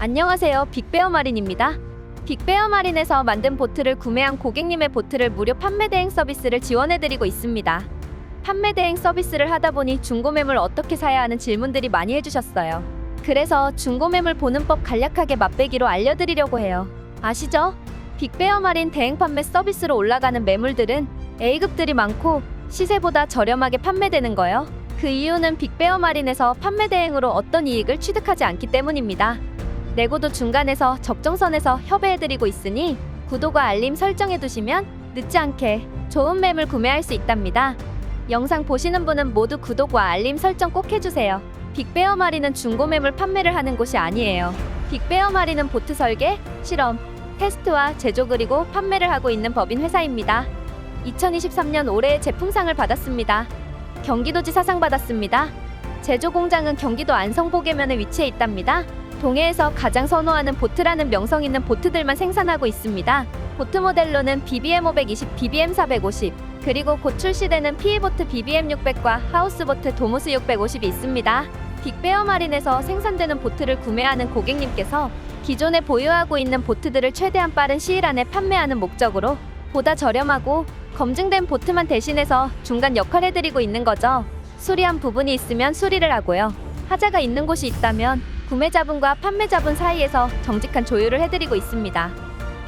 안녕하세요. 빅베어 마린입니다. 빅베어 마린에서 만든 보트를 구매한 고객님의 보트를 무료 판매 대행 서비스를 지원해드리고 있습니다. 판매 대행 서비스를 하다 보니 중고매물 어떻게 사야 하는 질문들이 많이 해주셨어요. 그래서 중고매물 보는 법 간략하게 맛배기로 알려드리려고 해요. 아시죠? 빅베어 마린 대행 판매 서비스로 올라가는 매물들은 A급들이 많고 시세보다 저렴하게 판매되는 거요. 그 이유는 빅베어 마린에서 판매 대행으로 어떤 이익을 취득하지 않기 때문입니다. 내고도 중간에서 적정선에서 협의해드리고 있으니 구독과 알림 설정해두시면 늦지 않게 좋은 매물 구매할 수 있답니다. 영상 보시는 분은 모두 구독과 알림 설정 꼭 해주세요. 빅베어 마린은 중고매물 판매를 하는 곳이 아니에요. 빅베어 마린은 보트 설계, 실험, 테스트와 제조 그리고 판매를 하고 있는 법인 회사입니다. 2023년 올해의 제품상을 받았습니다. 경기도지사 상 받았습니다. 제조 공장은 경기도 안성보계면에 위치해 있답니다. 동해에서 가장 선호하는 보트라는 명성 있는 보트들만 생산하고 있습니다. 보트 모델로는 BBM 520, BBM 450, 그리고 곧 출시되는 PE보트 BBM 600과 하우스보트 도무스 650이 있습니다. 빅베어 마린에서 생산되는 보트를 구매하는 고객님께서 기존에 보유하고 있는 보트들을 최대한 빠른 시일 안에 판매하는 목적으로 보다 저렴하고 검증된 보트만 대신해서 중간 역할을 해드리고 있는 거죠. 수리한 부분이 있으면 수리를 하고요. 하자가 있는 곳이 있다면 구매자분과 판매자분 사이에서 정직한 조율을 해드리고 있습니다.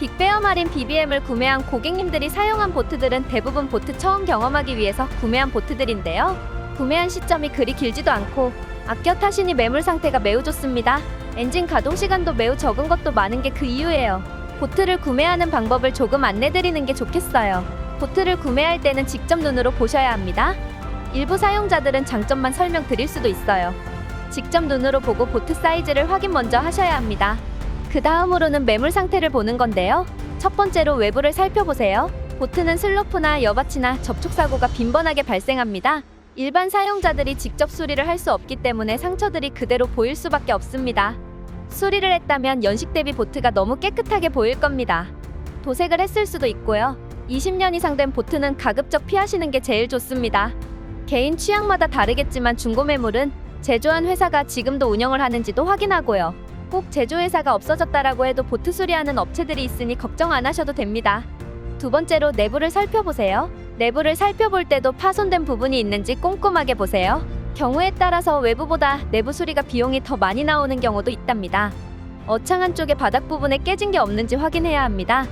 빅베어 마린 BBM을 구매한 고객님들이 사용한 보트들은 대부분 보트 처음 경험하기 위해서 구매한 보트들인데요. 구매한 시점이 그리 길지도 않고 아껴 타시니 매물 상태가 매우 좋습니다. 엔진 가동 시간도 매우 적은 것도 많은 게 그 이유예요. 보트를 구매하는 방법을 조금 안내드리는 게 좋겠어요. 보트를 구매할 때는 직접 눈으로 보셔야 합니다. 일부 사용자들은 장점만 설명드릴 수도 있어요. 직접 눈으로 보고 보트 사이즈를 확인 먼저 하셔야 합니다. 그 다음으로는 매물 상태를 보는 건데요. 첫 번째로 외부를 살펴보세요. 보트는 슬로프나 여받치나 접촉사고가 빈번하게 발생합니다. 일반 사용자들이 직접 수리를 할 수 없기 때문에 상처들이 그대로 보일 수밖에 없습니다. 수리를 했다면 연식 대비 보트가 너무 깨끗하게 보일 겁니다. 도색을 했을 수도 있고요. 20년 이상 된 보트는 가급적 피하시는 게 제일 좋습니다. 개인 취향마다 다르겠지만 중고매물은 제조한 회사가 지금도 운영을 하는지도 확인하고요. 꼭 제조회사가 없어졌다라고 해도 보트 수리하는 업체들이 있으니 걱정 안 하셔도 됩니다. 두 번째로 내부를 살펴보세요. 내부를 살펴볼 때도 파손된 부분이 있는지 꼼꼼하게 보세요. 경우에 따라서 외부보다 내부 수리가 비용이 더 많이 나오는 경우도 있답니다. 어창 한쪽에 바닥 부분에 깨진 게 없는지 확인해야 합니다.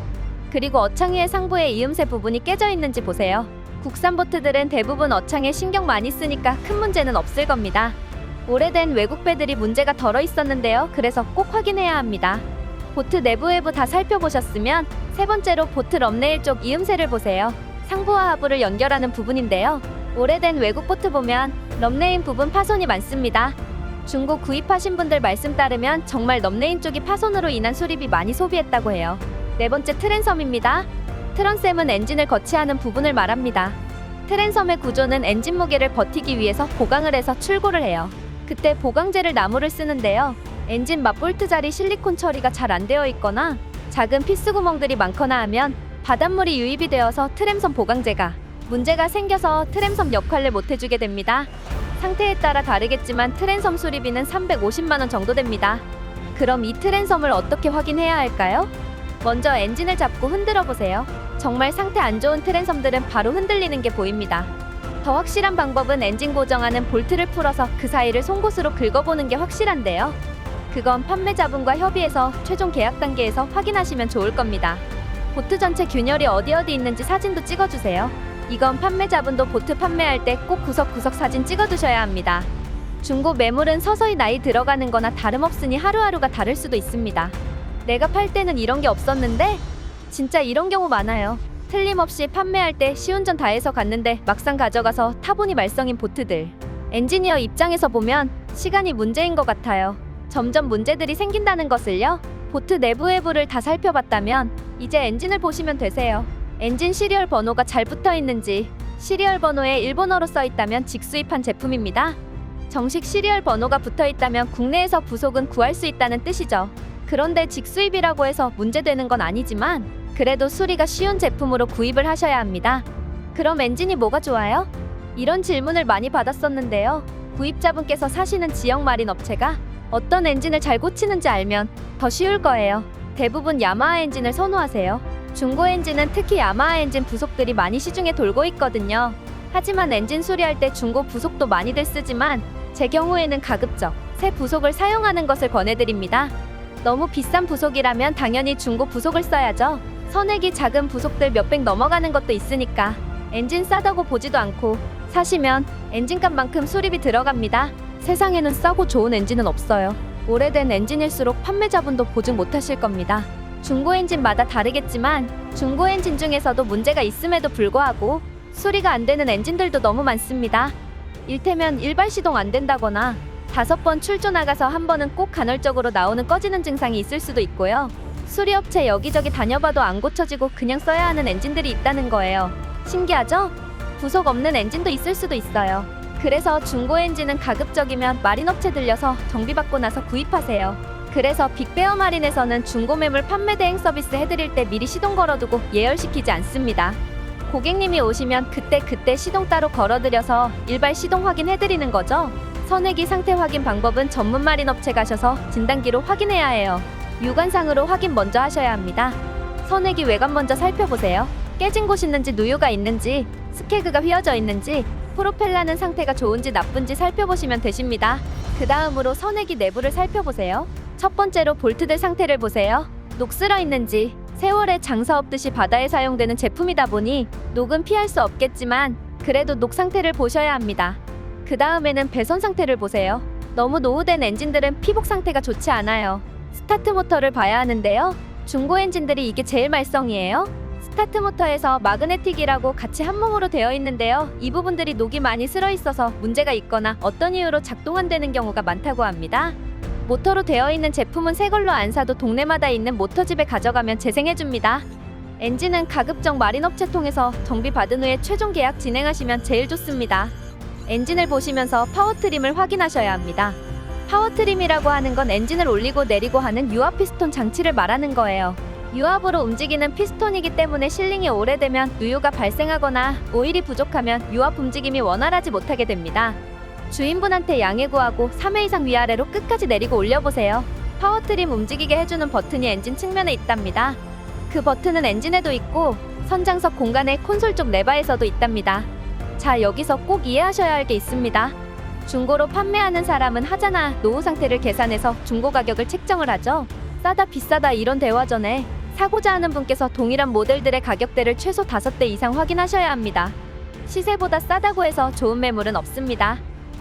그리고 어창 위에 상부에 이음새 부분이 깨져 있는지 보세요. 국산 보트들은 대부분 어창에 신경 많이 쓰니까 큰 문제는 없을 겁니다. 오래된 외국 배들이 문제가 덜어 있었는데요. 그래서 꼭 확인해야 합니다. 보트 내부 외부 다 살펴보셨으면 세 번째로 보트 럼네일 쪽 이음새를 보세요. 상부와 하부를 연결하는 부분인데요. 오래된 외국 보트 보면 럼네인 부분 파손이 많습니다. 중고 구입하신 분들 말씀 따르면 정말 럼네인 쪽이 파손으로 인한 수리비 많이 소비했다고 해요. 네 번째 트랜섬입니다. 트랜섬은 엔진을 거치하는 부분을 말합니다. 트랜섬의 구조는 엔진 무게를 버티기 위해서 보강을 해서 출고를 해요. 그때 보강제를 나무를 쓰는데요. 엔진 맞볼트 자리 실리콘 처리가 잘 안 되어 있거나 작은 피스 구멍들이 많거나 하면 바닷물이 유입이 되어서 트램섬 보강제가 문제가 생겨서 트램섬 역할을 못 해주게 됩니다. 상태에 따라 다르겠지만 트랜섬 수리비는 350만원 정도 됩니다. 그럼 이 트랜섬을 어떻게 확인해야 할까요? 먼저 엔진을 잡고 흔들어 보세요. 정말 상태 안 좋은 트랜섬들은 바로 흔들리는 게 보입니다. 더 확실한 방법은 엔진 고정하는 볼트를 풀어서 그 사이를 송곳으로 긁어보는 게 확실한데요. 그건 판매자분과 협의해서 최종 계약 단계에서 확인하시면 좋을 겁니다. 보트 전체 균열이 어디 있는지 사진도 찍어주세요. 이건 판매자분도 보트 판매할 때 꼭 구석구석 사진 찍어두셔야 합니다. 중고 매물은 서서히 나이 들어가는 거나 다름없으니 하루하루가 다를 수도 있습니다. 내가 팔 때는 이런 게 없었는데 진짜 이런 경우 많아요. 틀림없이 판매할 때 시운전 다 해서 갔는데 막상 가져가서 타보니 말썽인 보트들. 엔지니어 입장에서 보면 시간이 문제인 것 같아요. 점점 문제들이 생긴다는 것을요. 보트 내부 외부를 다 살펴봤다면 이제 엔진을 보시면 되세요. 엔진 시리얼 번호가 잘 붙어 있는지, 시리얼 번호에 일본어로 써 있다면 직수입한 제품입니다. 정식 시리얼 번호가 붙어 있다면 국내에서 부속은 구할 수 있다는 뜻이죠. 그런데 직수입이라고 해서 문제되는 건 아니지만 그래도 수리가 쉬운 제품으로 구입을 하셔야 합니다. 그럼 엔진이 뭐가 좋아요? 이런 질문을 많이 받았었는데요. 구입자분께서 사시는 지역 마린 업체가 어떤 엔진을 잘 고치는지 알면 더 쉬울 거예요. 대부분 야마하 엔진을 선호하세요. 중고 엔진은 특히 야마하 엔진 부속들이 많이 시중에 돌고 있거든요. 하지만 엔진 수리할 때 중고 부속도 많이들 쓰지만 제 경우에는 가급적 새 부속을 사용하는 것을 권해드립니다. 너무 비싼 부속이라면 당연히 중고 부속을 써야죠. 선액이 작은 부속들 몇백 넘어가는 것도 있으니까 엔진 싸다고 보지도 않고 사시면 엔진값만큼 수리비 들어갑니다. 세상에는 싸고 좋은 엔진은 없어요. 오래된 엔진일수록 판매자분도 보증 못하실 겁니다. 중고 엔진마다 다르겠지만 중고 엔진 중에서도 문제가 있음에도 불구하고 수리가 안 되는 엔진들도 너무 많습니다. 일테면 일발 시동 안 된다거나 5번 출조 나가서 한 번은 꼭 간헐적으로 나오는 꺼지는 증상이 있을 수도 있고요. 수리업체 여기저기 다녀봐도 안 고쳐지고 그냥 써야 하는 엔진들이 있다는 거예요. 신기하죠? 부속 없는 엔진도 있을 수도 있어요. 그래서 중고 엔진은 가급적이면 마린업체 들려서 정비받고 나서 구입하세요. 그래서 빅베어 마린에서는 중고 매물 판매 대행 서비스 해드릴 때 미리 시동 걸어두고 예열시키지 않습니다. 고객님이 오시면 그때 시동 따로 걸어드려서 일발 시동 확인해드리는 거죠. 선회기 상태 확인 방법은 전문 마린업체 가셔서 진단기로 확인해야 해요. 육안상으로 확인 먼저 하셔야 합니다. 선회기 외관 먼저 살펴보세요. 깨진 곳 있는지 누유가 있는지 스케그가 휘어져 있는지 프로펠러는 상태가 좋은지 나쁜지 살펴보시면 되십니다. 그 다음으로 선회기 내부를 살펴보세요. 첫 번째로 볼트들 상태를 보세요. 녹슬어 있는지. 세월에 장사 없듯이 바다에 사용되는 제품이다 보니 녹은 피할 수 없겠지만 그래도 녹 상태를 보셔야 합니다. 그 다음에는 배선 상태를 보세요. 너무 노후된 엔진들은 피복 상태가 좋지 않아요. 스타트 모터를 봐야 하는데요. 중고 엔진들이 이게 제일 말썽이에요. 스타트 모터에서 마그네틱이라고 같이 한 몸으로 되어 있는데요. 이 부분들이 녹이 많이 슬어 있어서 문제가 있거나 어떤 이유로 작동 안 되는 경우가 많다고 합니다. 모터로 되어 있는 제품은 새 걸로 안 사도 동네마다 있는 모터집에 가져가면 재생해줍니다. 엔진은 가급적 마린업체 통해서 정비 받은 후에 최종 계약 진행하시면 제일 좋습니다. 엔진을 보시면서 파워트림을 확인하셔야 합니다. 파워트림이라고 하는 건 엔진을 올리고 내리고 하는 유압 피스톤 장치를 말하는 거예요. 유압으로 움직이는 피스톤이기 때문에 실링이 오래되면 누유가 발생하거나 오일이 부족하면 유압 움직임이 원활하지 못하게 됩니다. 주인분한테 양해 구하고 3회 이상 위아래로 끝까지 내리고 올려보세요. 파워트림 움직이게 해주는 버튼이 엔진 측면에 있답니다. 그 버튼은 엔진에도 있고 선장석 공간의 콘솔 쪽 레바에서도 있답니다. 자, 여기서 꼭 이해하셔야 할 게 있습니다. 중고로 판매하는 사람은 하자나 노후 상태를 계산해서 중고 가격을 책정을 하죠. 싸다 비싸다 이런 대화 전에 사고자 하는 분께서 동일한 모델들의 가격대를 최소 5대 이상 확인하셔야 합니다. 시세보다 싸다고 해서 좋은 매물은 없습니다.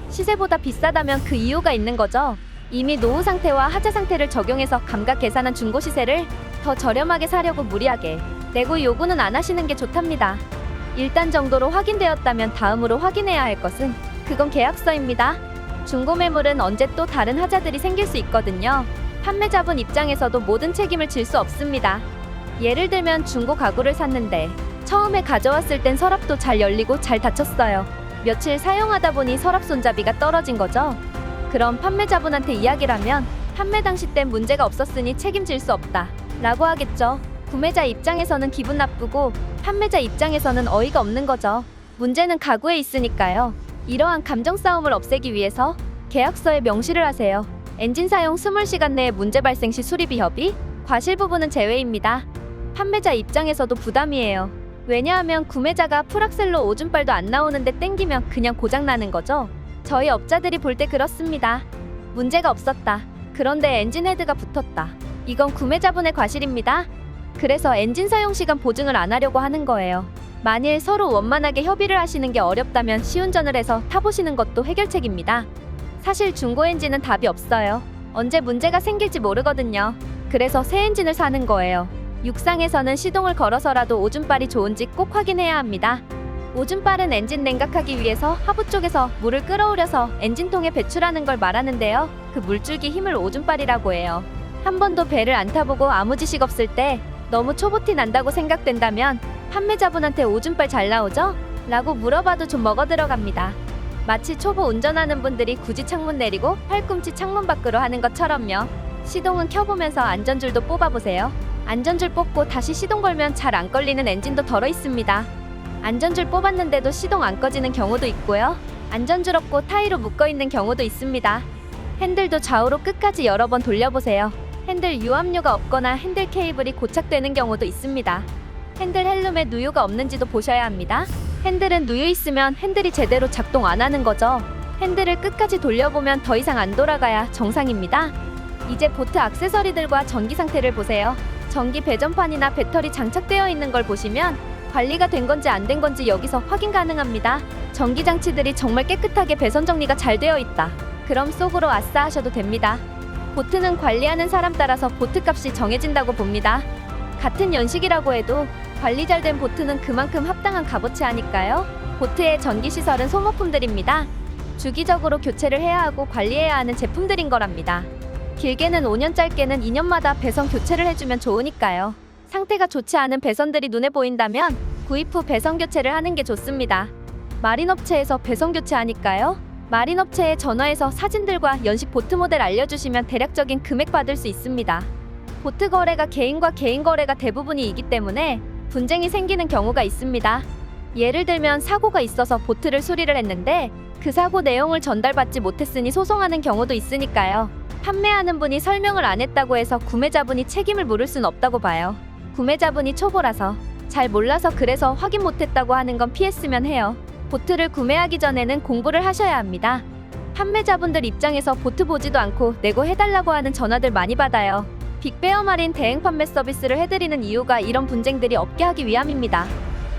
시세보다 비싸다면 그 이유가 있는 거죠. 이미 노후 상태와 하자 상태를 적용해서 감각 계산한 중고 시세를 더 저렴하게 사려고 무리하게 내고 요구는 안 하시는 게 좋답니다. 일단 정도로 확인되었다면 다음으로 확인해야 할 것은 그건 계약서입니다. 중고 매물은 언제 또 다른 하자들이 생길 수 있거든요. 판매자분 입장에서도 모든 책임을 질 수 없습니다. 예를 들면 중고 가구를 샀는데 처음에 가져왔을 땐 서랍도 잘 열리고 잘 닫혔어요. 며칠 사용하다 보니 서랍 손잡이가 떨어진 거죠. 그럼 판매자분한테 이야기를 하면 판매 당시 땐 문제가 없었으니 책임질 수 없다 라고 하겠죠. 구매자 입장에서는 기분 나쁘고 판매자 입장에서는 어이가 없는 거죠. 문제는 가구에 있으니까요. 이러한 감정 싸움을 없애기 위해서 계약서에 명시를 하세요. 엔진 사용 20시간 내에 문제 발생 시 수리비 협의, 과실 부분은 제외입니다. 판매자 입장에서도 부담이에요. 왜냐하면 구매자가 풀악셀로 오줌발도 안 나오는데 땡기면 그냥 고장나는 거죠. 저희 업자들이 볼 때 그렇습니다. 문제가 없었다. 그런데 엔진 헤드가 붙었다. 이건 구매자분의 과실입니다. 그래서 엔진 사용 시간 보증을 안 하려고 하는 거예요. 만일 서로 원만하게 협의를 하시는 게 어렵다면 시운전을 해서 타보시는 것도 해결책입니다. 사실 중고 엔진은 답이 없어요. 언제 문제가 생길지 모르거든요. 그래서 새 엔진을 사는 거예요. 육상에서는 시동을 걸어서라도 오줌발이 좋은지 꼭 확인해야 합니다. 오줌발은 엔진 냉각하기 위해서 하부 쪽에서 물을 끌어올려서 엔진통에 배출하는 걸 말하는데요. 그 물줄기 힘을 오줌발이라고 해요. 한 번도 배를 안 타보고 아무 지식 없을 때 너무 초보티 난다고 생각된다면 판매자분한테 오줌발 잘 나오죠? 라고 물어봐도 좀 먹어 들어갑니다. 마치 초보 운전하는 분들이 굳이 창문 내리고 팔꿈치 창문 밖으로 하는 것처럼요. 시동은 켜보면서 안전줄도 뽑아보세요. 안전줄 뽑고 다시 시동 걸면 잘 안 걸리는 엔진도 덜어 있습니다. 안전줄 뽑았는데도 시동 안 꺼지는 경우도 있고요. 안전줄 없고 타이로 묶어 있는 경우도 있습니다. 핸들도 좌우로 끝까지 여러 번 돌려보세요. 핸들 유압류가 없거나 핸들 케이블이 고착되는 경우도 있습니다. 핸들 헬륨에 누유가 없는지도 보셔야 합니다. 핸들은 누유 있으면 핸들이 제대로 작동 안 하는 거죠. 핸들을 끝까지 돌려보면 더 이상 안 돌아가야 정상입니다. 이제 보트 액세서리들과 전기 상태를 보세요. 전기 배전판이나 배터리 장착되어 있는 걸 보시면 관리가 된 건지 안 된 건지 여기서 확인 가능합니다. 전기 장치들이 정말 깨끗하게 배선 정리가 잘 되어 있다. 그럼 속으로 아싸 하셔도 됩니다. 보트는 관리하는 사람 따라서 보트 값이 정해진다고 봅니다. 같은 연식이라고 해도 관리 잘 된 보트는 그만큼 합당한 값어치 아닐까요? 보트의 전기 시설은 소모품들입니다. 주기적으로 교체를 해야 하고 관리해야 하는 제품들인 거랍니다. 길게는 5년, 짧게는 2년마다 배선 교체를 해주면 좋으니까요. 상태가 좋지 않은 배선들이 눈에 보인다면 구입 후 배선 교체를 하는 게 좋습니다. 마린업체에서 배선 교체하니까요. 마린업체에 전화해서 사진들과 연식 보트 모델 알려주시면 대략적인 금액 받을 수 있습니다. 보트 거래가 개인과 개인 거래가 대부분이기 때문에 분쟁이 생기는 경우가 있습니다. 예를 들면 사고가 있어서 보트를 수리를 했는데 그 사고 내용을 전달받지 못했으니 소송하는 경우도 있으니까요. 판매하는 분이 설명을 안 했다고 해서 구매자분이 책임을 물을 순 없다고 봐요. 구매자분이 초보라서 잘 몰라서 그래서 확인 못했다고 하는 건 피했으면 해요. 보트를 구매하기 전에는 공부를 하셔야 합니다. 판매자분들 입장에서 보트 보지도 않고 내고 해달라고 하는 전화들 많이 받아요. 빅베어마린 대행 판매 서비스를 해드리는 이유가 이런 분쟁들이 없게 하기 위함입니다.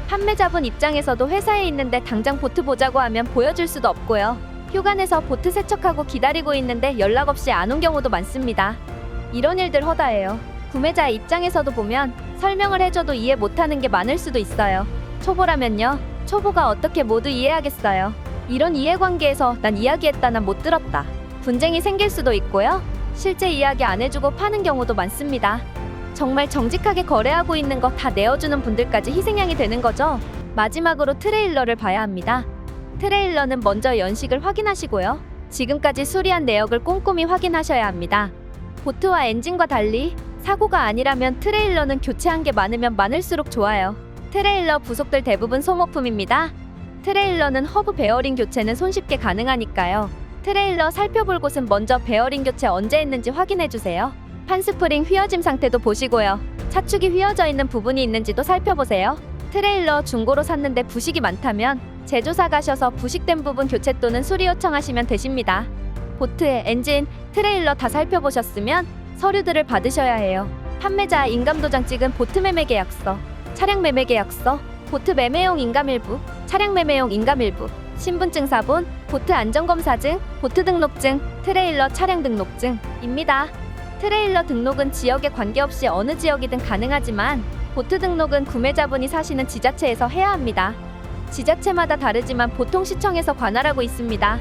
판매자분 입장에서도 회사에 있는데 당장 보트 보자고 하면 보여줄 수도 없고요. 휴가 내서 보트 세척하고 기다리고 있는데 연락 없이 안 온 경우도 많습니다. 이런 일들 허다해요. 구매자 입장에서도 보면 설명을 해줘도 이해 못하는 게 많을 수도 있어요. 초보라면요. 초보가 어떻게 모두 이해하겠어요. 이런 이해관계에서 난 이야기했다 난 못 들었다. 분쟁이 생길 수도 있고요. 실제 이야기 안 해주고 파는 경우도 많습니다. 정말 정직하게 거래하고 있는 거 다 내어주는 분들까지 희생양이 되는 거죠. 마지막으로 트레일러를 봐야 합니다. 트레일러는 먼저 연식을 확인하시고요. 지금까지 수리한 내역을 꼼꼼히 확인하셔야 합니다. 보트와 엔진과 달리 사고가 아니라면 트레일러는 교체한 게 많으면 많을수록 좋아요. 트레일러 부속들 대부분 소모품입니다. 트레일러는 허브 베어링 교체는 손쉽게 가능하니까요. 트레일러 살펴볼 곳은 먼저 베어링 교체 언제 했는지 확인해주세요. 판스프링 휘어짐 상태도 보시고요. 차축이 휘어져 있는 부분이 있는지도 살펴보세요. 트레일러 중고로 샀는데 부식이 많다면 제조사 가셔서 부식된 부분 교체 또는 수리 요청하시면 되십니다. 보트의 엔진, 트레일러 다 살펴보셨으면 서류들을 받으셔야 해요. 판매자 인감도장 찍은 보트 매매 계약서, 차량 매매 계약서, 보트 매매용 인감일부, 차량 매매용 인감일부, 신분증 사본, 보트 안전검사증, 보트 등록증, 트레일러 차량 등록증입니다. 트레일러 등록은 지역에 관계없이 어느 지역이든 가능하지만 보트 등록은 구매자분이 사시는 지자체에서 해야 합니다. 지자체마다 다르지만 보통 시청에서 관할하고 있습니다.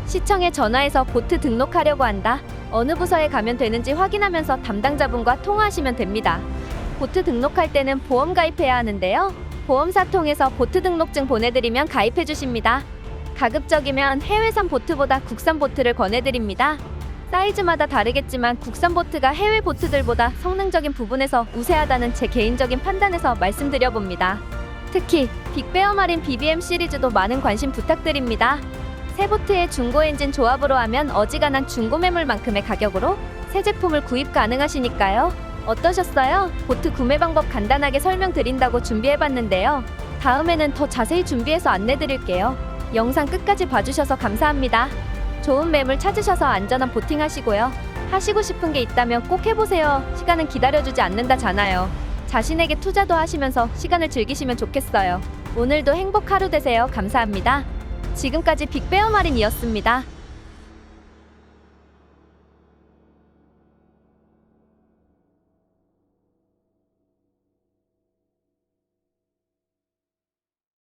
시청에 전화해서 보트 등록하려고 한다. 어느 부서에 가면 되는지 확인하면서 담당자분과 통화하시면 됩니다. 보트 등록할 때는 보험 가입해야 하는데요. 보험사 통해서 보트 등록증 보내드리면 가입해 주십니다. 가급적이면 해외산 보트보다 국산 보트를 권해드립니다. 사이즈마다 다르겠지만 국산 보트가 해외 보트들보다 성능적인 부분에서 우세하다는 제 개인적인 판단에서 말씀드려봅니다. 특히 빅베어마린 BBM 시리즈도 많은 관심 부탁드립니다. 새 보트의 중고 엔진 조합으로 하면 어지간한 중고 매물만큼의 가격으로 새 제품을 구입 가능하시니까요. 어떠셨어요? 보트 구매 방법 간단하게 설명드린다고 준비해봤는데요. 다음에는 더 자세히 준비해서 안내드릴게요. 영상 끝까지 봐주셔서 감사합니다. 좋은 매물 찾으셔서 안전한 보팅 하시고요. 하시고 싶은 게 있다면 꼭 해보세요. 시간은 기다려주지 않는다잖아요. 자신에게 투자도 하시면서 시간을 즐기시면 좋겠어요. 오늘도 행복 하루 되세요. 감사합니다. 지금까지 빅베어마린이었습니다.